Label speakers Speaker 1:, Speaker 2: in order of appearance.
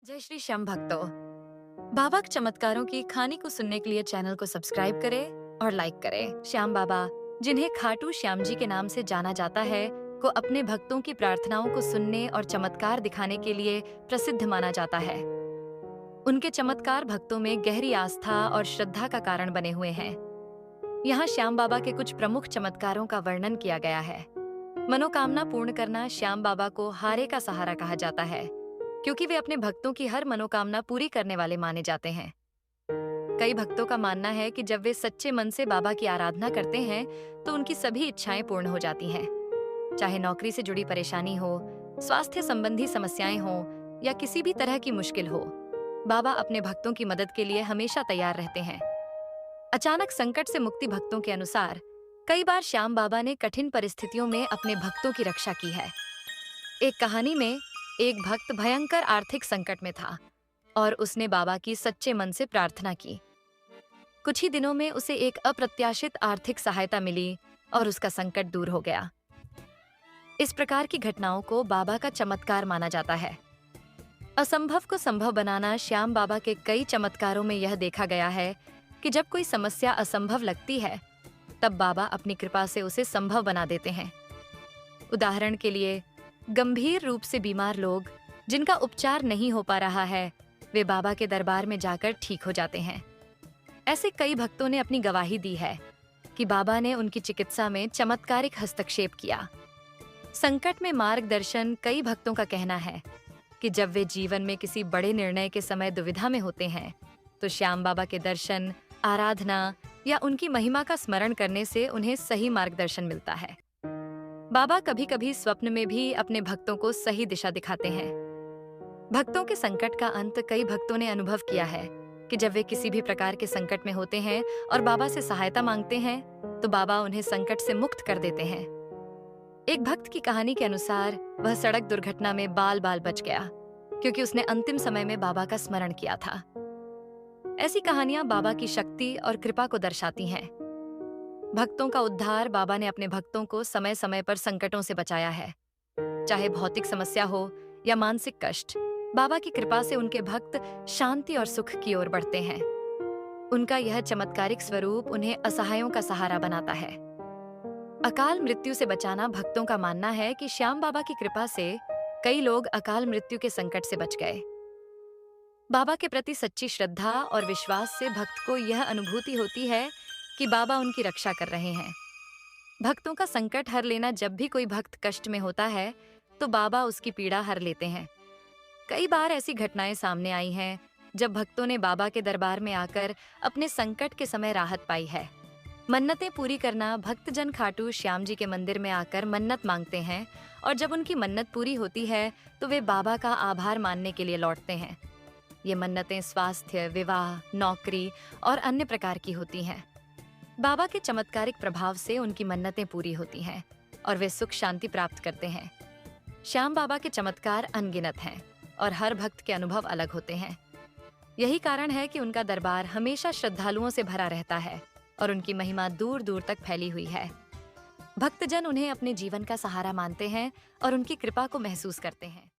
Speaker 1: जय श्री श्याम भक्तों। बाबा के चमत्कारों की कहानी को सुनने के लिए चैनल को सब्सक्राइब करें और लाइक करें। श्याम बाबा, जिन्हें खाटू श्याम जी के नाम से जाना जाता है, को अपने भक्तों की प्रार्थनाओं को सुनने और चमत्कार दिखाने के लिए प्रसिद्ध माना जाता है। उनके चमत्कार भक्तों में गहरी आस्था और श्रद्धा का कारण बने हुए हैं। यहाँ श्याम बाबा के कुछ प्रमुख चमत्कारों का वर्णन किया गया है। मनोकामना पूर्ण करना श्याम बाबा को हारे का सहारा कहा जाता है, क्योंकि वे अपने भक्तों की हर मनोकामना पूरी करने वाले माने जाते हैं। कई भक्तों का मानना है कि जब वे सच्चे मन से बाबा की आराधना करते हैं, तो उनकी सभी इच्छाएं पूर्ण हो जाती हैं। चाहे नौकरी से जुड़ी परेशानी हो, स्वास्थ्य संबंधी समस्याएं हो या किसी भी तरह की मुश्किल हो, बाबा अपने भक्तों की मदद के लिए हमेशा तैयार रहते हैं। अचानक संकट से मुक्ति भक्तों के अनुसार कई बार श्याम बाबा ने कठिन परिस्थितियों में अपने भक्तों की रक्षा की है। एक कहानी में एक भक्त भयंकर आर्थिक संकट में था और उसने बाबा की सच्चे मन से प्रार्थना की। कुछ ही दिनों में उसे एक अप्रत्याशित आर्थिक सहायता मिली और उसका संकट दूर हो गया। इस प्रकार की घटनाओं को बाबा का चमत्कार माना जाता है। असंभव को संभव बनाना श्याम बाबा के कई चमत्कारों में यह देखा गया है कि जब कोई समस्या असंभव लगती है, तब बाबा अपनी कृपा से उसे संभव बना देते हैं। उदाहरण के लिए, गंभीर रूप से बीमार लोग जिनका उपचार नहीं हो पा रहा है, वे बाबा के दरबार में जाकर ठीक हो जाते हैं। ऐसे कई भक्तों ने अपनी गवाही दी है कि बाबा ने उनकी चिकित्सा में चमत्कारिक हस्तक्षेप किया। संकट में मार्गदर्शन कई भक्तों का कहना है कि जब वे जीवन में किसी बड़े निर्णय के समय दुविधा में होते हैं, तो श्याम बाबा के दर्शन, आराधना या उनकी महिमा का स्मरण करने से उन्हें सही मार्गदर्शन मिलता है। बाबा कभी कभी स्वप्न में भी अपने भक्तों को सही दिशा दिखाते हैं। भक्तों के संकट का अंत कई भक्तों ने अनुभव किया है कि जब वे किसी भी प्रकार के संकट में होते हैं और बाबा से सहायता मांगते हैं, तो बाबा उन्हें संकट से मुक्त कर देते हैं। एक भक्त की कहानी के अनुसार वह सड़क दुर्घटना में बाल बाल बच गया, क्योंकि उसने अंतिम समय में बाबा का स्मरण किया था। ऐसी कहानियां बाबा की शक्ति और कृपा को दर्शाती हैं। भक्तों का उद्धार बाबा ने अपने भक्तों को समय समय पर संकटों से बचाया है। चाहे भौतिक समस्या हो या मानसिक कष्ट, बाबा की कृपा से उनके भक्त शांति और सुख की ओर बढ़ते हैं। उनका यह चमत्कारिक स्वरूप उन्हें असहायों का सहारा बनाता है। अकाल मृत्यु से बचाना भक्तों का मानना है कि श्याम बाबा की कृपा से कई लोग अकाल मृत्यु के संकट से बच गए। बाबा के प्रति सच्ची श्रद्धा और विश्वास से भक्त को यह अनुभूति होती है कि बाबा उनकी रक्षा कर रहे हैं। भक्तों का संकट हर लेना, जब भी कोई भक्त कष्ट में होता है, तो बाबा उसकी पीड़ा हर लेते हैं। कई बार ऐसी घटनाएं सामने आई हैं जब भक्तों ने बाबा के दरबार में आकर अपने संकट के समय राहत पाई है। मन्नतें पूरी करना, भक्तजन खाटू श्याम जी के मंदिर में आकर मन्नत मांगते हैं और जब उनकी मन्नत पूरी होती है, तो वे बाबा का आभार मानने के लिए लौटते हैं। ये मन्नतें स्वास्थ्य, विवाह, नौकरी और अन्य प्रकार की होती हैं। बाबा के चमत्कारिक प्रभाव से उनकी मन्नतें पूरी होती हैं और वे सुख शांति प्राप्त करते हैं। श्याम बाबा के चमत्कार अनगिनत हैं और हर भक्त के अनुभव अलग होते हैं। यही कारण है कि उनका दरबार हमेशा श्रद्धालुओं से भरा रहता है और उनकी महिमा दूर दूर तक फैली हुई है। भक्तजन उन्हें अपने जीवन का सहारा मानते हैं और उनकी कृपा को महसूस करते हैं।